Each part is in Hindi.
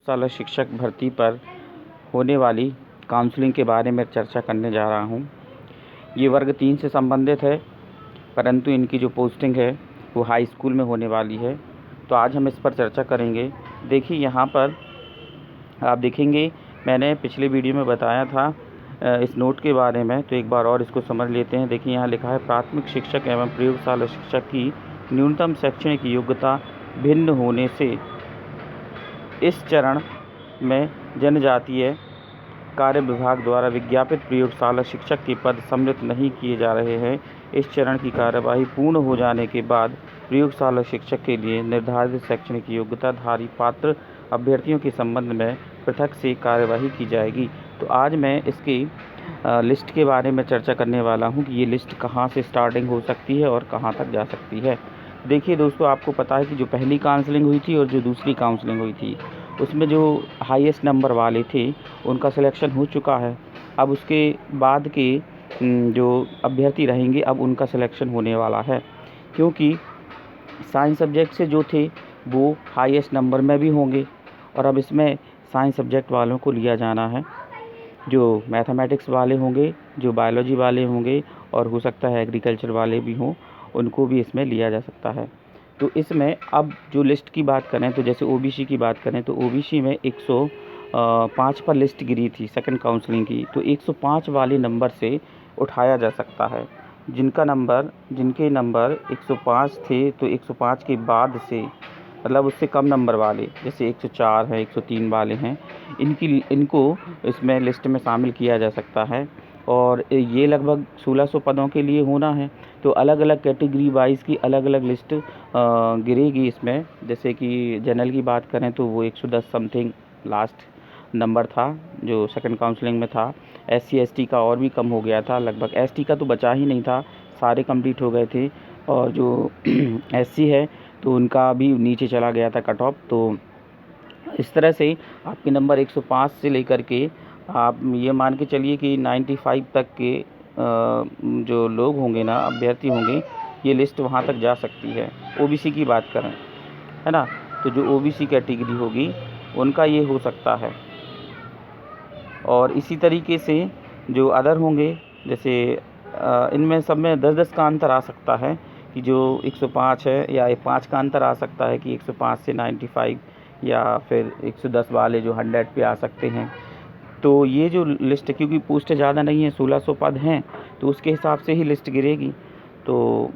शाला शिक्षक भर्ती पर होने वाली काउंसलिंग के बारे में चर्चा करने जा रहा हूँ। ये वर्ग 3 से संबंधित है, परंतु इनकी जो पोस्टिंग है वो हाई स्कूल में होने वाली है। तो आज हम इस पर चर्चा करेंगे। देखिए, यहाँ पर आप देखेंगे, मैंने पिछले वीडियो में बताया था इस नोट के बारे में, तो एक बार और इसको समझ लेते हैं। देखिए, यहाँ लिखा है प्राथमिक शिक्षक एवं प्रयोगशाला शिक्षक की न्यूनतम शैक्षणिक योग्यता भिन्न होने से इस चरण में जनजातीय कार्य विभाग द्वारा विज्ञापित प्रयोगशाला शिक्षक के पद सम्मिलित नहीं किए जा रहे हैं। इस चरण की कार्यवाही पूर्ण हो जाने के बाद प्रयोगशाला शिक्षक के लिए निर्धारित शैक्षणिक योग्यताधारी पात्र अभ्यर्थियों के संबंध में पृथक से कार्यवाही की जाएगी। तो आज मैं इसकी लिस्ट के बारे में चर्चा करने वाला हूं कि ये लिस्ट कहां से स्टार्टिंग हो सकती है और कहां तक जा सकती है। देखिए दोस्तों, आपको पता है कि जो पहली काउंसलिंग हुई थी और जो दूसरी काउंसलिंग हुई थी, उसमें जो हाईएस्ट नंबर वाले थे उनका सिलेक्शन हो चुका है। अब उसके बाद के जो अभ्यर्थी रहेंगे, अब उनका सिलेक्शन होने वाला है, क्योंकि साइंस सब्जेक्ट से जो थे वो हाईएस्ट नंबर में भी होंगे। और अब इसमें साइंस सब्जेक्ट वालों को लिया जाना है, जो मैथमेटिक्स वाले होंगे, जो बायोलॉजी वाले होंगे, और हो सकता है एग्रीकल्चर वाले भी हों, उनको भी इसमें लिया जा सकता है। तो इसमें अब जो लिस्ट की बात करें, तो जैसे ओबीसी की बात करें, तो ओबीसी में 105 पर लिस्ट गिरी थी सेकंड काउंसलिंग की, तो 105 वाले नंबर से उठाया जा सकता है। जिनके नंबर 105 थे, तो 105 के बाद से, मतलब उससे कम नंबर वाले, जैसे 104 हैं, 103 वाले हैं, इनको इसमें लिस्ट में शामिल किया जा सकता है। और ये लगभग 1600 पदों के लिए होना है। तो अलग अलग कैटेगरी वाइज की अलग अलग लिस्ट गिरेगी इसमें। जैसे कि जनरल की बात करें तो वो 110 समथिंग लास्ट नंबर था जो सेकंड काउंसलिंग में था। SC ST का और भी कम हो गया था, लगभग ST का तो बचा ही नहीं था, सारे कंप्लीट हो गए थे। और जो SC है तो उनका भी नीचे चला गया था कट ऑफ। तो इस तरह से आपके नंबर 105 से लेकर के आप ये मान के चलिए कि 95 तक के जो लोग होंगे ना, अभ्यर्थी होंगे, ये लिस्ट वहाँ तक जा सकती है। ओबीसी की बात करें, है ना, तो जो ओबीसी कैटेगरी होगी उनका ये हो सकता है। और इसी तरीके से जो अदर होंगे, जैसे इनमें सब में 10-10 का अंतर आ सकता है कि जो 105 है, या 5 का अंतर आ सकता है कि 105 से 95, या फिर 110 वाले जो 100 पे आ सकते हैं। तो ये जो लिस्ट, क्योंकि पोस्ट ज़्यादा नहीं है, 1600 पद हैं, तो उसके हिसाब से ही लिस्ट गिरेगी। तो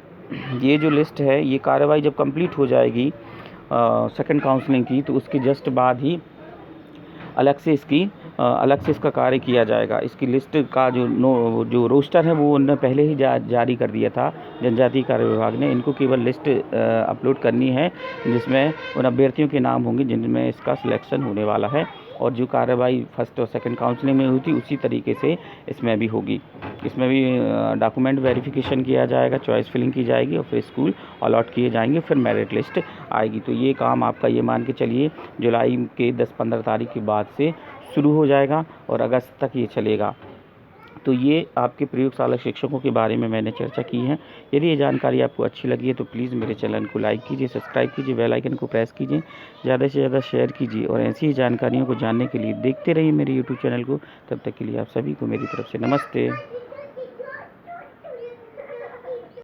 ये जो लिस्ट है, ये कार्रवाई जब कंप्लीट हो जाएगी सेकंड काउंसलिंग की, तो उसके जस्ट बाद ही अलग से इसका कार्य किया जाएगा। इसकी लिस्ट का जो रोस्टर है वो उन्होंने पहले ही जारी कर दिया था जनजातीय कार्य विभाग ने। इनको केवल लिस्ट अपलोड करनी है जिसमें उन अभ्यर्थियों के नाम होंगे जिनमें इसका सिलेक्शन होने वाला है। और जो कार्रवाई फर्स्ट और सेकंड काउंसलिंग में हुई थी, उसी तरीके से इसमें भी होगी। इसमें भी डॉक्यूमेंट वेरिफिकेशन किया जाएगा, चॉइस फिलिंग की जाएगी, और फिर स्कूल अलॉट किए जाएंगे, फिर मेरिट लिस्ट आएगी। तो ये काम आपका, ये मान के चलिए, जुलाई के 10-15 तारीख के बाद से शुरू हो जाएगा और अगस्त तक ये चलेगा। तो ये आपके प्रयोगशाला शिक्षकों के बारे में मैंने चर्चा की है। यदि ये जानकारी आपको अच्छी लगी है तो प्लीज़ मेरे चैनल को लाइक कीजिए, सब्सक्राइब कीजिए, बेल आइकन को प्रेस कीजिए, ज़्यादा से ज़्यादा शेयर कीजिए, और ऐसी ही जानकारियों को जानने के लिए देखते रहिए मेरे यूट्यूब चैनल को। तब तक के लिए आप सभी को मेरी तरफ से नमस्ते।